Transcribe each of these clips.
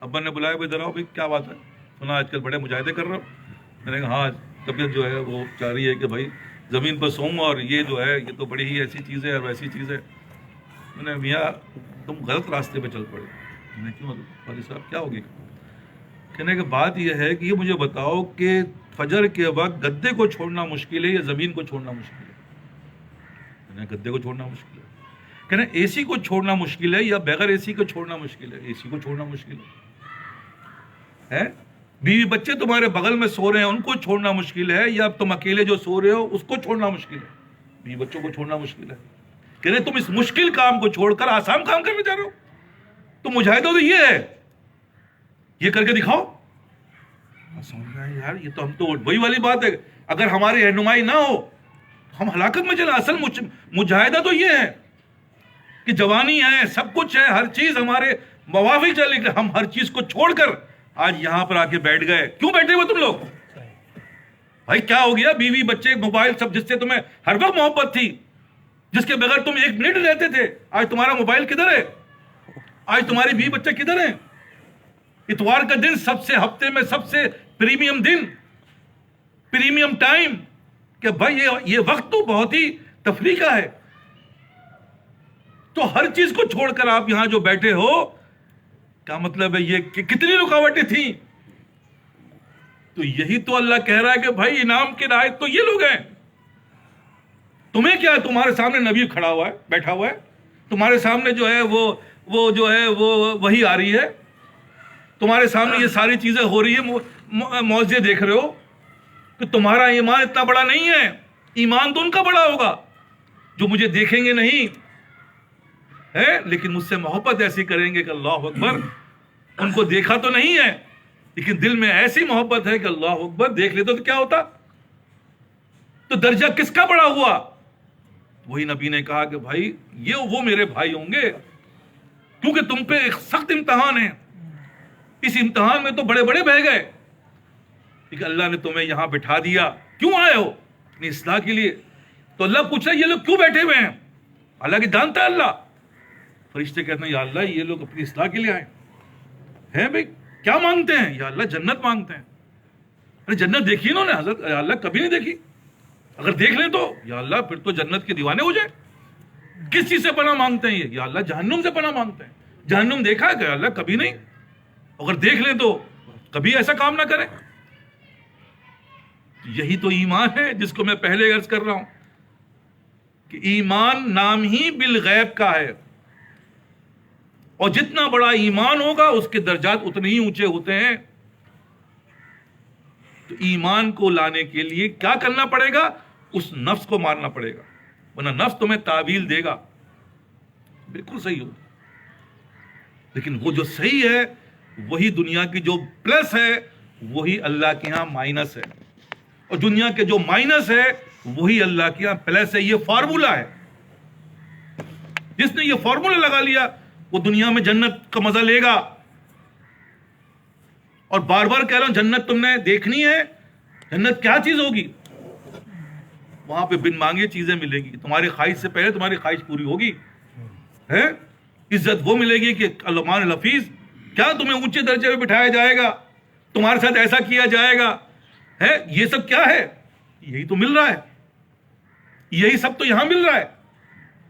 ابا نے بلایا بھائی ادھر آؤ، بھائی کیا بات ہے، سنا آج کل بڑے مجاہدے کر رہے ہو؟ میں نے کہا ہاں طبیعت جو ہے وہ چاہ رہی ہے کہ بھائی زمین پر سوؤں، اور یہ جو ہے یہ تو بڑی ہی ایسی چیز ہے اور ویسی چیز ہے۔ میں نے میاں تم غلط راستے پہ چل پڑے۔ میں نے کیوں والد صاحب کیا ہوگی؟ کہنے کی بات یہ ہے کہ یہ مجھے بتاؤ کہ فجر کے وقت گدے کو چھوڑنا مشکل ہے یا زمین کو چھوڑنا مشکل ہے؟ میں نے گدے کو چھوڑنا مشکل ہے۔ کہنا اے سی کو چھوڑنا مشکل ہے یا بغیر اے سی کو چھوڑنا مشکل ہے؟ اے سی کو چھوڑنا مشکل ہے۔ بیوی بچے تمہارے بغل میں سو رہے ہیں ان کو چھوڑنا مشکل ہے یا تم اکیلے جو سو رہے ہو اس کو چھوڑنا مشکل ہے؟ بیوی بچوں کو چھوڑنا مشکل ہے۔ کہنے تم اس مشکل کام کو چھوڑ کر آسان کام کرنے جا رہے ہو؟ تو مجاہدہ تو یہ ہے، یہ کر کے دکھاؤ۔ سمجھ رہے ہیں یار، یہ تو وہی والی بات ہے، اگر ہماری رہنمائی نہ ہو ہم ہلاکت میں چلے۔ اصل مجاہدہ تو یہ ہے کہ جوانی ہے، سب کچھ ہے، ہر چیز ہمارے موافق چلے، لیکن ہم ہر چیز کو چھوڑ کر آج یہاں پر آ کے بیٹھ گئے۔ کیوں بیٹھے ہوئے تم لوگ؟ بھائی کیا ہو گیا؟ بیوی بچے موبائل سب، جس سے تمہیں ہر وقت محبت تھی، جس کے بغیر تم ایک منٹ رہتے تھے، آج تمہارا موبائل کدھر ہے؟ آج تمہاری بیوی بچے کدھر ہیں؟ اتوار کا دن سب سے، ہفتے میں سب سے پریمیم دن، پریمیم ٹائم، کہ بھائی یہ وقت تو بہت ہی تفریح کا ہے، تو ہر چیز کو چھوڑ کر آپ یہاں جو بیٹھے ہو، کیا مطلب ہے یہ کہ کتنی رکاوٹیں تھیں؟ تو یہی تو اللہ کہہ رہا ہے کہ بھائی انعام کے لائق تو یہ لوگ ہیں۔ تمہیں کیا ہے؟ تمہارے سامنے نبی کھڑا ہوا ہے، بیٹھا ہوا ہے، تمہارے سامنے جو ہے وہ جو ہے وہ وہی آ رہی ہے، تمہارے سامنے یہ ساری چیزیں ہو رہی ہیں، معجزے دیکھ رہے ہو، کہ تمہارا ایمان اتنا بڑا نہیں ہے۔ ایمان تو ان کا بڑا ہوگا جو مجھے دیکھیں گے نہیں ہے، لیکن مجھ سے محبت ایسی کریں گے کہ اللہ اکبر، ان کو دیکھا تو نہیں ہے لیکن دل میں ایسی محبت ہے کہ اللہ اکبر، دیکھ لیتے تو کیا ہوتا؟ تو درجہ کس کا بڑا ہوا؟ وہی نبی نے کہا کہ بھائی یہ وہ میرے بھائی ہوں گے، کیونکہ تم پہ ایک سخت امتحان ہے، اس امتحان میں تو بڑے بڑے بہ گئے، لیکن اللہ نے تمہیں یہاں بٹھا دیا۔ کیوں آئے ہو؟ اپنی اصلاح کے لیے۔ تو اللہ پوچھ رہا ہے یہ لوگ کیوں بیٹھے ہوئے ہیں؟ اللہ کی جانتا ہے اللہ۔ فرشتے کہتے ہیں یا اللہ یہ لوگ اپنی اصلاح کے لیے آئے ہیں۔ بھائی کیا مانگتے ہیں؟ یا اللہ جنت مانگتے ہیں۔ ارے جنت دیکھی انہوں نے؟ حضرت یا اللہ کبھی نہیں دیکھی، اگر دیکھ لیں تو یا اللہ پھر تو جنت کے دیوانے ہو جائیں۔ کس چیز سے پناہ مانگتے ہیں یہ؟ یا اللہ جہنم سے پناہ مانگتے ہیں۔ جہنم دیکھا ہے کہ اللہ کبھی نہیں، اگر دیکھ لیں تو کبھی ایسا کام نہ کریں۔ یہی تو ایمان ہے جس کو میں پہلے عرض کر رہا ہوں کہ ایمان نام ہی بالغیب کا ہے، اور جتنا بڑا ایمان ہوگا اس کے درجات اتنے ہی اونچے ہوتے ہیں۔ تو ایمان کو لانے کے لیے کیا کرنا پڑے گا؟ اس نفس کو مارنا پڑے گا، ورنہ نفس تمہیں تعویل دے گا بالکل صحیح ہو، لیکن وہ جو صحیح ہے وہی دنیا کی جو پلس ہے وہی اللہ کے ہاں مائنس ہے، اور دنیا کے جو مائنس ہے وہی اللہ کے ہاں پلس ہے۔ یہ فارمولا ہے، جس نے یہ فارمولا لگا لیا وہ دنیا میں جنت کا مزہ لے گا۔ اور بار بار کہہ رہا ہوں جنت تم نے دیکھنی ہے۔ جنت کیا چیز ہوگی؟ وہاں پہ بن مانگے چیزیں ملے گی، تمہاری خواہش سے پہلے تمہاری خواہش پوری ہوگی ہے۔ عزت وہ ملے گی کہ علمان الحفیظ، کیا تمہیں اونچے درجے پہ بٹھایا جائے گا، تمہارے ساتھ ایسا کیا جائے گا ہے۔ یہ سب کیا ہے؟ یہی تو مل رہا ہے، یہی سب تو یہاں مل رہا ہے۔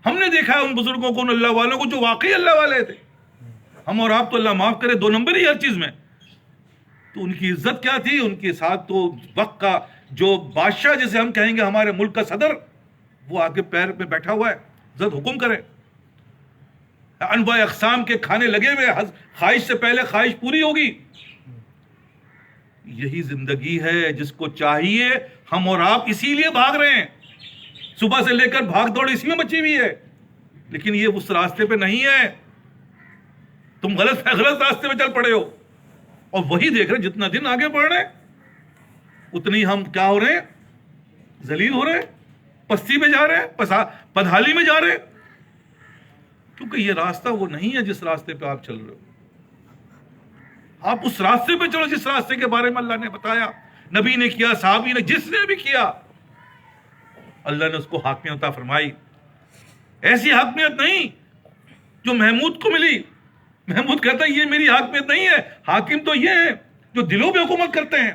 ہم نے دیکھا ہے ان بزرگوں کو، ان اللہ والوں کو جو واقعی اللہ والے تھے۔ ہم اور آپ تو اللہ معاف کرے دو نمبر ہی ہر چیز میں۔ تو ان کی عزت کیا تھی؟ ان کے ساتھ تو وقت کا جو بادشاہ جسے ہم کہیں گے ہمارے ملک کا صدر، وہ آگے پیر پہ بیٹھا ہوا ہے، عزت حکم کرے، انواع اقسام کے کھانے لگے ہوئے، خواہش سے پہلے خواہش پوری ہوگی۔ یہی زندگی ہے جس کو چاہیے، ہم اور آپ اسی لیے بھاگ رہے ہیں، صبح سے لے کر بھاگ دوڑ اسی میں بچی ہوئی ہے، لیکن یہ اس راستے پہ نہیں ہے۔ تم غلط راستے پہ چل پڑے ہو، اور وہی دیکھ رہے جتنا دن آگے بڑھ رہے ہیں اتنی ہم کیا ہو رہے ہیں؟ ذلیل ہو رہے ہیں، پستی میں جا رہے ہیں، پدحالی میں جا رہے ہیں، کیونکہ یہ راستہ وہ نہیں ہے جس راستے پہ آپ چل رہے ہو۔ آپ اس راستے پہ چلو جس راستے کے بارے میں اللہ نے بتایا، نبی نے کیا، صحابی نے، جس نے بھی کیا، اللہ نے اس کو حاکمیت عطا فرمائی۔ ایسی حاکمیت نہیں جو محمود کو ملی، محمود کہتا ہے یہ میری حاکمیت نہیں ہے، حاکم تو یہ ہے جو دلوں پہ حکومت کرتے ہیں،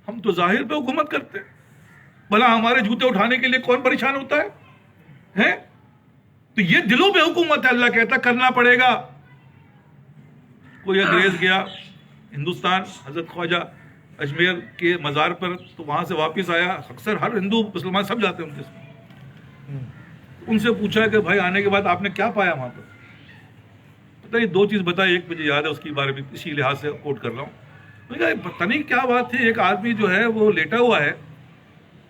ہم تو ظاہر پہ حکومت کرتے ہیں. بھلا ہمارے جوتے اٹھانے کے لیے کون پریشان ہوتا ہے؟ تو یہ دلوں پہ حکومت ہے. اللہ کہتا کرنا پڑے گا. کوئی انگریز گیا ہندوستان، حضرت خواجہ اجمیر کے مزار پر، تو وہاں سے واپس آیا. اکثر ہر ہندو مسلمان سب جاتے ہیں ان کے، ان سے پوچھا کہ بھائی آنے کے بعد آپ نے کیا پایا وہاں پر؟ پتہ نہیں 2 چیز بتائی، ایک مجھے یاد ہے، اس کے بارے میں اسی لحاظ سے کوٹ کر رہا ہوں. پتہ نہیں کیا بات تھی، ایک آدمی جو ہے وہ لیٹا ہوا ہے،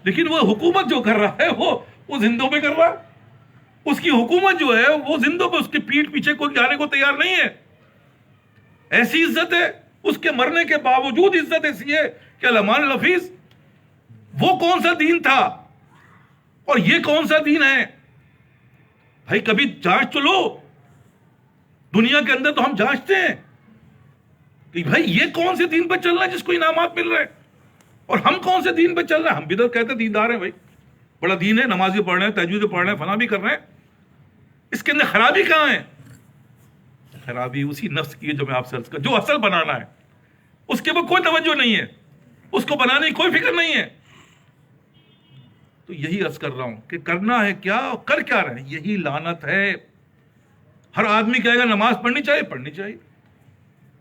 لیکن وہ حکومت جو کر رہا ہے وہ زندوں پہ کر رہا ہے. اس کی حکومت جو ہے وہ زندوں پہ، اس کے پیٹھ پیچھے کوئی جانے کو تیار نہیں ہے. ایسی عزت ہے، اس کے مرنے کے باوجود عزت ایسی ہے کہ علمان الحفیظ وہ کون سا دین تھا اور یہ کون سا دین ہے؟ بھائی کبھی جانچ تو لو. دنیا کے اندر تو ہم جانچتے ہیں کہ بھائی یہ کون سے دین پہ چل رہا ہے جس کو انعامات مل رہے ہیں، اور ہم کون سے دین پہ چل رہے ہیں. ہم بھی تو کہتے ہیں دیندار ہیں، بھائی بڑا دین ہے، نمازی پڑھ رہے ہیں، تہجد پڑھ رہے ہیں، فلاں بھی کر رہے ہیں. اس کے اندر خرابی کہاں ہے؟ خرابی اسی نفس کی ہے جو میں آپ سے عرض کر، جو اصل بنانا ہے اس کے اوپر کوئی توجہ نہیں ہے، اس کو بنانے کی کوئی فکر نہیں ہے. تو یہی عرض کر رہا ہوں کہ کرنا ہے کیا اور کر کیا رہے ہیں، یہی لعنت ہے. ہر آدمی کہے گا نماز پڑھنی چاہیے، پڑھنی چاہیے.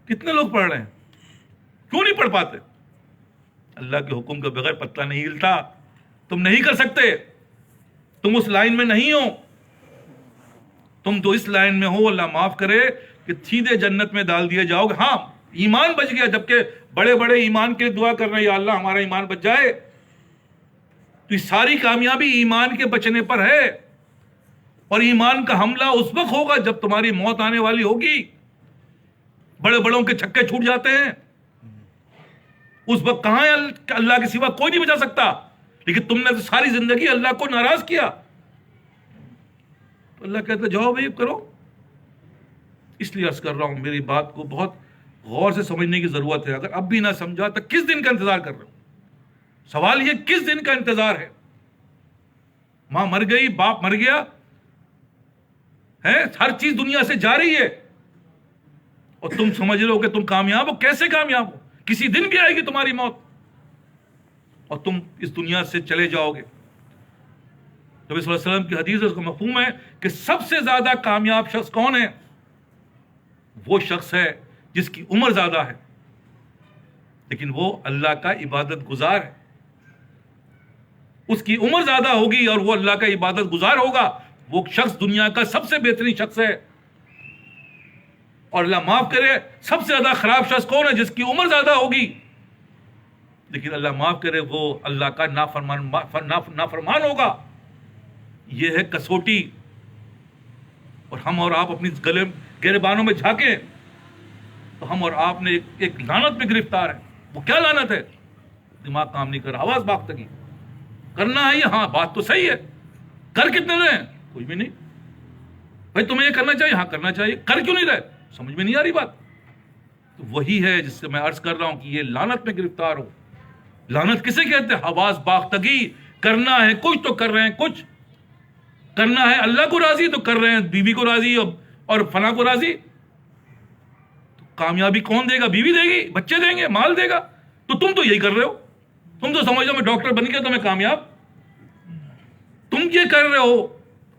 کتنے لوگ پڑھ رہے ہیں؟ کیوں نہیں پڑھ پاتے؟ اللہ کے حکم کے بغیر پتہ نہیں ہلتا. تم نہیں کر سکتے، تم اس لائن میں نہیں ہو. تم تو اس لائن میں ہو، اللہ معاف کرے، کہ سیدھے جنت میں ڈال دیے جاؤ گے. ہاں ایمان بچ گیا، جبکہ بڑے بڑے ایمان کے لیے دعا کر رہے ہیں، یا اللہ ہمارا ایمان بچ جائے. تو یہ ساری کامیابی ایمان کے بچنے پر ہے. اور ایمان کا حملہ اس وقت ہوگا جب تمہاری موت آنے والی ہوگی. بڑے بڑوں کے چھکے چھوٹ جاتے ہیں، اس وقت کہاں ہے اللہ کے سوا کوئی نہیں بچا سکتا. لیکن تم نے تو ساری زندگی اللہ کو ناراض کیا. تو اللہ کہتا ہے جاؤ بھائی کرو. اس لیے عرض کر رہا ہوں میری بات کو بہت غور سے سمجھنے کی ضرورت ہے. اگر اب بھی نہ سمجھا تو کس دن کا انتظار کر رہے ہو؟ سوال یہ کس دن کا انتظار ہے؟ ماں مر گئی، باپ مر گیا ہے، ہر چیز دنیا سے جا رہی ہے، اور تم سمجھ رہے ہو کہ تم کامیاب ہو. کیسے کامیاب ہو؟ کسی دن بھی آئے گی تمہاری موت اور تم اس دنیا سے چلے جاؤ گے. نبی صلی اللہ علیہ وسلم کی حدیث اس کا مفہوم ہے کہ سب سے زیادہ کامیاب شخص کون ہے؟ وہ شخص ہے جس کی عمر زیادہ ہے لیکن وہ اللہ کا عبادت گزار ہے. اس کی عمر زیادہ ہوگی اور وہ اللہ کا عبادت گزار ہوگا، وہ شخص دنیا کا سب سے بہترین شخص ہے. اور اللہ معاف کرے، سب سے زیادہ خراب شخص کون ہے؟ جس کی عمر زیادہ ہوگی لیکن اللہ معاف کرے وہ اللہ کا نافرمان ہوگا. یہ ہے کسوٹی. اور ہم اور آپ اپنی گریبانوں میں جھانکیں تو ہم اور آپ نے ایک لعنت میں گرفتار ہیں. وہ کیا لعنت ہے؟ دماغ کام نہیں کر رہا، حواس باختگی. کرنا ہے یہ، ہاں بات تو صحیح ہے، کر کتنے رہے ہیں؟ کچھ بھی نہیں. بھائی تمہیں یہ کرنا چاہیے، ہاں کرنا چاہیے، کر کیوں نہیں رہے؟ سمجھ میں نہیں آ رہی بات. تو وہی ہے جس سے میں عرض کر رہا ہوں کہ یہ لعنت میں گرفتار ہو. لعنت کسے کہتے ہیں؟ حواس باختگی. کرنا ہے کچھ تو کر رہے ہیں کچھ، کرنا ہے اللہ کو راضی تو کر رہے ہیں بیوی کو راضی اور فلاں کو راضی. تو کامیابی کون دے گا؟ بیوی دے گی، بچے دیں گے، مال دے گا. تو تم تو یہی کر رہے ہو. تم تو سمجھ لو میں ڈاکٹر بن گیا تو میں کامیاب. تم یہ کر رہے ہو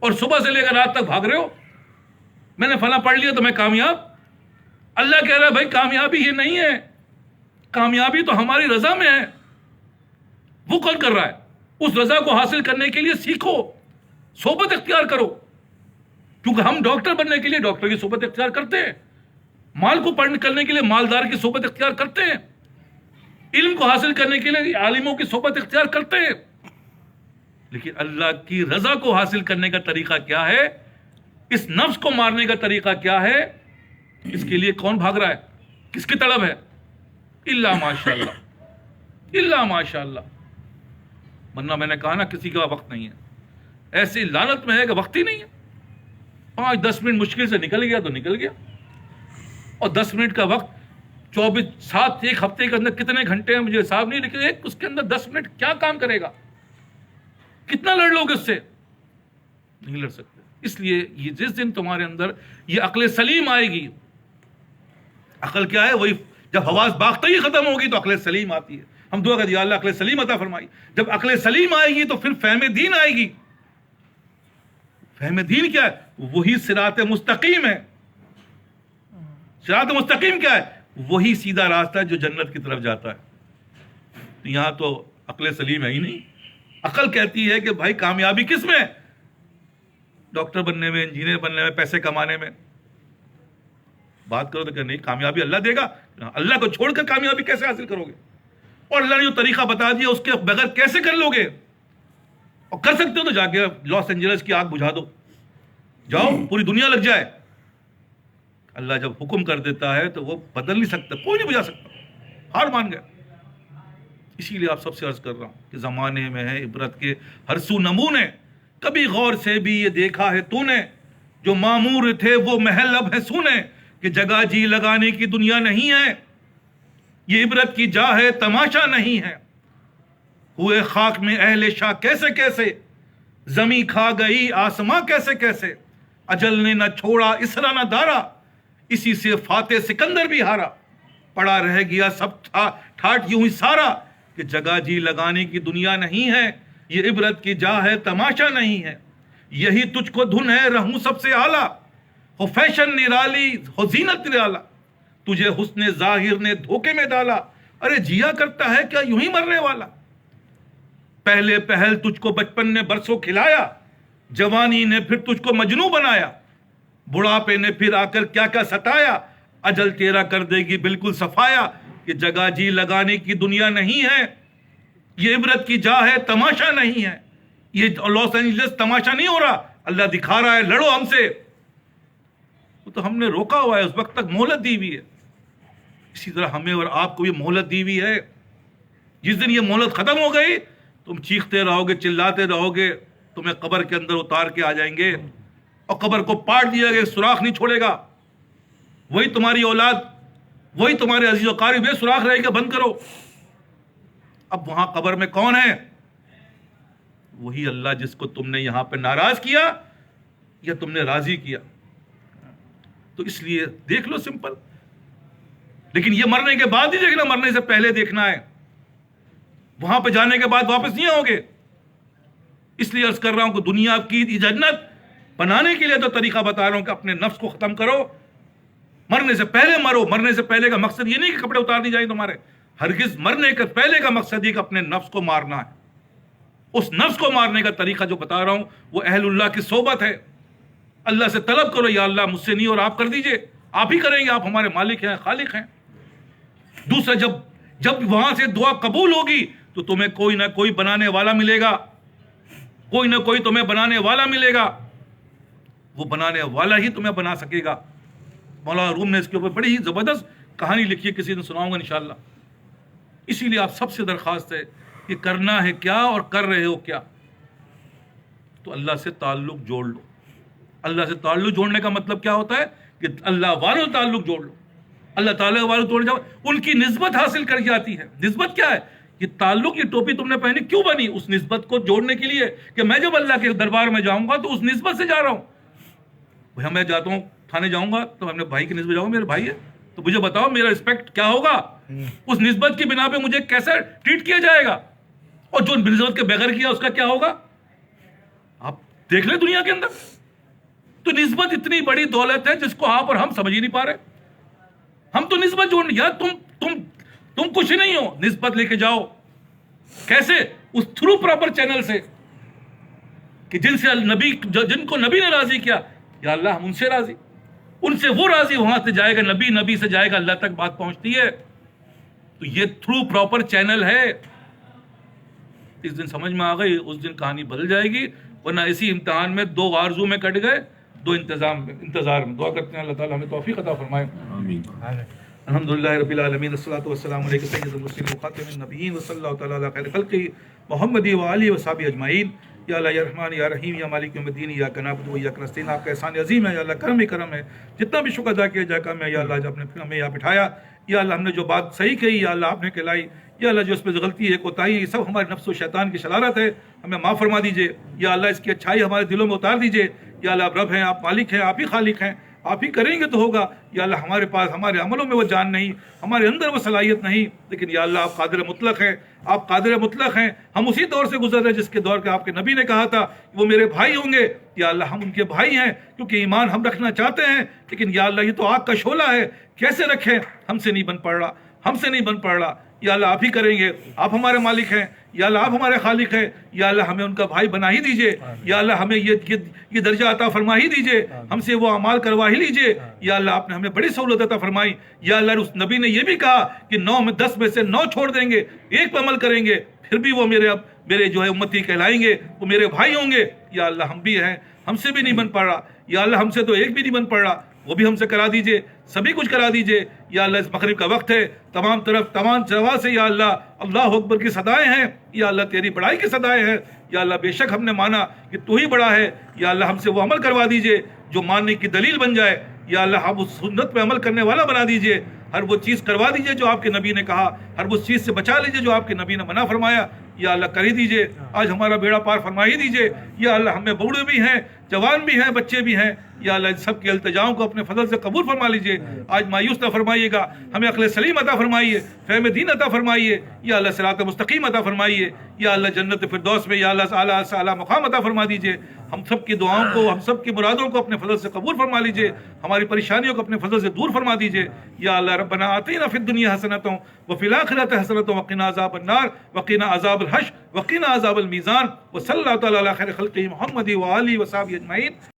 اور صبح سے لے کر رات تک بھاگ رہے ہو، میں نے فلاں پڑھ لیا تو میں کامیاب. اللہ کہہ رہا ہے بھائی کامیابی یہ نہیں ہے، کامیابی تو ہماری رضا میں ہے. وہ کون کر رہا ہے؟ اس رضا کو حاصل کرنے کے لیے سیکھو، صحبت اختیار کرو. کیونکہ ہم ڈاکٹر بننے کے لیے ڈاکٹر کی صحبت اختیار کرتے ہیں، مال کو کرنے کے لیے مالدار کی صحبت اختیار کرتے ہیں، علم کو حاصل کرنے کے لیے عالموں کی صحبت اختیار کرتے ہیں. لیکن اللہ کی رضا کو حاصل کرنے کا طریقہ کیا ہے؟ اس نفس کو مارنے کا طریقہ کیا ہے؟ اس کے لیے کون بھاگ رہا ہے؟ کس کی طلب ہے؟ اللہ ماشاءاللہ، اللہ ماشاءاللہ. ورنہ میں نے کہا نا کسی کا وقت نہیں ہے. ایسی لعنت میں ہے کہ وقت ہی نہیں ہے. 5-10 منٹ مشکل سے نکل گیا تو نکل گیا. اور 10 منٹ کا وقت 24/7 ایک ہفتے کے اندر کتنے گھنٹے ہیں مجھے حساب نہیں، لیکن ایک اس کے اندر 10 منٹ کیا کام کرے گا؟ کتنا لڑ لو گے اس سے؟ نہیں لڑ سکتے. اس لیے یہ جس دن تمہارے اندر یہ عقل سلیم آئے گی، عقل کیا ہے؟ وہی جب حواس باختگی ختم ہوگی تو عقل سلیم آتی ہے. ہم دعا کرتے ہیں یا اللہ عقل سلیم عطا فرمائی. جب عقل سلیم آئے گی تو پھر فہم دین آئے گی. فہم دین کیا ہے؟ وہی صراط مستقیم ہے. صراط مستقیم کیا ہے؟ وہی سیدھا راستہ ہے جو جنت کی طرف جاتا ہے. تو یہاں تو عقل سلیم ہے ہی نہیں. عقل کہتی ہے کہ بھائی کامیابی کس میں ہے؟ ڈاکٹر بننے میں، انجینئر بننے میں، پیسے کمانے میں. بات کرو تو کہ نہیں، کامیابی اللہ دے گا. اللہ کو چھوڑ کر کامیابی کیسے حاصل کرو گے؟ اور اللہ نے جو طریقہ بتا دیا اس کے بغیر کیسے کر لو گے؟ اور کر سکتے ہو تو جا کے لاس اینجلس کی آگ بجھا دو، جاؤ پوری دنیا لگ جائے. اللہ جب حکم کر دیتا ہے تو وہ بدل نہیں سکتا، کوئی نہیں بجا سکتا. ہار مان گیا. اسی لیے آپ سب سے عرض کر رہا ہوں کہ زمانے میں ہے عبرت کے ہر سو نمونے. کبھی غور سے بھی یہ دیکھا ہے تو نے، جو معمور تھے وہ محل اب ہے سونے، کہ جگہ جی لگانے کی دنیا نہیں ہے. یہ عبرت کی جا ہے، تماشا نہیں ہے. ہوئے خاک میں اہل شاہ کیسے کیسے، زمیں کھا گئی آسماں کیسے کیسے. اجل نے نہ چھوڑا اسرا نہ دارا، اسی سے فاتح سکندر بھی ہارا. پڑا رہ گیا سب ٹھاٹ یوں ہی سارا، کہ جگہ جی لگانے کی دنیا نہیں ہے. یہ عبرت کی جا ہے، تماشا نہیں ہے. یہی تجھ کو دھن ہے رہوں سب سے اعلیٰ، ہو فیشن نرالی ہو زینت نرالا. تجھے حسن ظاہر نے دھوکے میں ڈالا، ارے جیا کرتا ہے کیا یوں ہی مرنے والا. پہلے پہل تجھ کو بچپن نے برسوں کھلایا، جوانی نے پھر تجھ کو مجنوں بنایا. بڑھاپے نے پھر آ کر کیا کیا ستایا، اجل تیرا کر دے گی بالکل صفایا. کہ جگہ جی لگانے کی دنیا نہیں ہے، یہ عبرت کی جا ہے، تماشا نہیں ہے. یہ لاس اینجلس تماشا نہیں ہو رہا، اللہ دکھا رہا ہے لڑو ہم سے. وہ تو ہم نے روکا ہوا ہے، اس وقت تک مہلت دی ہوئی ہے. اسی طرح ہمیں اور آپ کو بھی مہلت دی ہوئی ہے. جس دن یہ مہلت ختم ہو گئی تم چیختے رہو گے، چلاتے رہو گے، تمہیں قبر کے اندر اتار کے آ جائیں گے اور قبر کو پاٹ دیا گیا، سوراخ نہیں چھوڑے گا. وہی تمہاری اولاد، وہی تمہارے عزیز و قارب بے سوراخ رہے گا، بند کرو. اب وہاں قبر میں کون ہے؟ وہی اللہ جس کو تم نے یہاں پہ ناراض کیا یا تم نے راضی کیا. تو اس لیے دیکھ لو سمپل. لیکن یہ مرنے کے بعد ہی دیکھنا، مرنے سے پہلے دیکھنا ہے. وہاں پہ جانے کے بعد واپس نہیں آؤ گے. اس لیے عرض کر رہا ہوں کہ دنیا کی جنت بنانے کے لیے تو طریقہ بتا رہا ہوں کہ اپنے نفس کو ختم کرو، مرنے سے پہلے مرو. مرنے سے پہلے کا مقصد یہ نہیں کہ کپڑے اتار دی جائیں تمہارے، ہرگز مرنے کے پہلے کا مقصد یہ کہ اپنے نفس کو مارنا ہے. اس نفس کو مارنے کا طریقہ جو بتا رہا ہوں وہ اہل اللہ کی صحبت ہے. اللہ سے طلب کرو یا اللہ مجھ سے نہیں اور آپ کر دیجئے، آپ ہی کریں گے، آپ ہمارے مالک ہیں، خالق ہیں. دوسرا جب وہاں سے دعا قبول ہوگی تو تمہیں کوئی نہ کوئی بنانے والا ملے گا، کوئی نہ کوئی تمہیں بنانے والا ملے گا. وہ بنانے والا ہی تمہیں بنا سکے گا. مولانا روم نے اس کے اوپر بڑی ہی زبردست کہانی لکھی ہے، کسی دن سناؤں گا انشاءاللہ. اسی لیے آپ سب سے درخواست ہے کہ کرنا ہے کیا اور کر رہے ہو کیا. تو اللہ سے تعلق جوڑ لو. اللہ سے تعلق جوڑنے کا مطلب کیا ہوتا ہے کہ اللہ والوں سے تعلق جوڑ لو. اللہ تعالیٰ والوں توڑ جاؤ، ان کی نسبت حاصل کر جاتی ہے. نسبت کیا ہے؟ یہ تعلق، یہ ٹوپی تم نے پہنی کیوں بنی؟ اس نسبت کو جوڑنے کے لیے کہ میں جب اللہ کے دربار میں جاؤں گا تو اس نسبت سے جا رہا ہوں. بھائی میں جاتا ہوں تھانے جاؤں گا تو اپنے بھائی کی نسبت جاؤں گا، میرے بھائی ہے تو مجھے بتاؤ میرا رسپیکٹ کیا ہوگا، اس نسبت کی بنا پہ مجھے کیسے ٹریٹ کیا جائے گا، اور جو نسبت کے بغیر کیا اس کا کیا ہوگا. آپ دیکھ لیں دنیا کے اندر. تو نسبت اتنی بڑی دولت ہے جس کو آپ اور ہم سمجھ ہی نہیں پا رہے. ہم تو نسبت جوڑ یا تم کچھ نہیں ہو، نسبت لے کے جاؤ. کیسے؟ اس تھرو پراپر چینل سے کہ جن کو نبی نے راضی کیا، یا اللہ ہم ان سے راضی، ان سے وہ راضی، وہاں سے جائے گا نبی، نبی سے جائے گا اللہ تک بات پہنچتی ہے. تو یہ تھرو پراپر چینل ہے. اس دن سمجھ میں آ گئی، اس دن کہانی بدل جائے گی. ورنہ اسی امتحان میں 2 آرزو میں کٹ گئے، 2 انتظار میں. دعا کرتے ہیں اللہ تعالیٰ ہمیں توفیق عطا فرمائے. آمین. الحمدللہ رب العالمین، الصلاۃ والسلام علیک سید المرسلین وخاتم النبیین وصلی اللہ تعالیٰ علی خیر خلقہ محمد و آلہ و صحبہ اجمعین. یا اللہ یا رحمان یا رحیم یا مالک یوم الدین یا نعبد و ایاک نستعین. آپ کا احسان عظیم ہے یا اللہ، کرم ہی کرم ہے. جتنا بھی شکر ادا کیا جائے کم ہے یا اللہ. جب نے ہمیں یہاں بٹھایا یا اللہ، ہم نے جو بات صحیح کہی یا اللہ آپ نے کہلائی، یا اللہ جو اس پہ غلطی ہے، کوتاہی ہے، یہ سب ہمارے نفس و شیطان کی شرارت ہے، ہمیں معاف فرما دیجئے. یا اللہ اس کی اچھائی ہمارے دلوں میں اتار دیجئے. یا اللہ آپ رب ہیں، آپ مالک ہیں، آپ ہی خالق ہیں، آپ ہی کریں گے تو ہوگا. یا اللہ ہمارے پاس ہمارے عملوں میں وہ جان نہیں، ہمارے اندر وہ صلاحیت نہیں، لیکن یا اللہ آپ قادر مطلق ہیں، آپ قادر مطلق ہیں. ہم اسی دور سے گزر رہے ہیں جس کے دور کے آپ کے نبی نے کہا تھا وہ میرے بھائی ہوں گے. یا اللہ ہم ان کے بھائی ہیں کیونکہ ایمان ہم رکھنا چاہتے ہیں، لیکن یا اللہ یہ تو آگ کا شعلہ ہے، کیسے رکھیں؟ ہم سے نہیں بن پڑ رہا، ہم سے نہیں بن پڑ رہا. یا اللہ آپ ہی کریں گے، آپ ہمارے مالک ہیں. یا اللہ آپ ہمارے خالق ہیں. یا اللہ ہمیں ان کا بھائی بنا ہی دیجئے. یا اللہ ہمیں یہ درجہ عطا فرما ہی دیجئے، ہم سے وہ اعمال کروا ہی لیجئے. یا اللہ آپ نے ہمیں بڑی سہولت عطا فرمائی. یا اللہ اس نبی نے یہ بھی کہا کہ 9 میں 10 میں سے 9 چھوڑ دیں گے، ایک پہ عمل کریں گے، پھر بھی وہ میرے جو ہے امتی کہلائیں گے، وہ میرے بھائی ہوں گے. یا اللہ ہم بھی ہیں، ہم سے بھی نہیں بن پڑ رہا. یا اللہ ہم سے تو ایک بھی نہیں بن پڑ رہا، وہ بھی ہم سے کرا دیجئے، سبھی کچھ کرا دیجئے. یا اللہ اس مغرب کا وقت ہے، تمام جگہ سے یا اللہ اللہ اکبر کی صدائیں ہیں. یا اللہ تیری بڑائی کی صدائیں ہیں. یا اللہ بے شک ہم نے مانا کہ تو ہی بڑا ہے. یا اللہ ہم سے وہ عمل کروا دیجئے جو ماننے کی دلیل بن جائے. یا اللہ ہم اس سنت پہ عمل کرنے والا بنا دیجئے. ہر وہ چیز کروا دیجئے جو آپ کے نبی نے کہا، ہر وہ چیز سے بچا لیجئے جو آپ کے نبی نے منع فرمایا. یا اللہ کر ہی دیجئے، آج ہمارا بیڑا پار فرما ہی دیجئے. یا اللہ ہمیں بوڑھے بھی ہیں، جوان بھی ہیں، بچے بھی ہیں. یا اللہ ان سب کے التجاؤں کو اپنے فضل سے قبول فرما لیجئے. آج مایوس نہ فرمائیے گا، ہمیں عقل سلیم عطا فرمائیے، فہم دین عطا فرمائیے. یا اللہ صراط مستقیم عطا فرمائیے. یا اللہ جنت فردوس میں یا اللہ اعلیٰ سے اعلیٰ مقام عطا فرما دیجئے. ہم سب کی دعاؤں کو، ہم سب کی مرادوں کو اپنے فضل سے قبول فرما لیجئے. ہماری پریشانیوں کو اپنے فضل سے دور فرما دیجئے. یا اللہ ربنا آتینا فی الدنیا حسنۃ وفی الآخرۃ حسنۃ وقنا عذاب النار وقنا عذاب الحشر وقنا عذاب المیزان. وصلی اللہ تعالی علی خیر خلقہ محمد وآلہ وصحبہ اجمعین.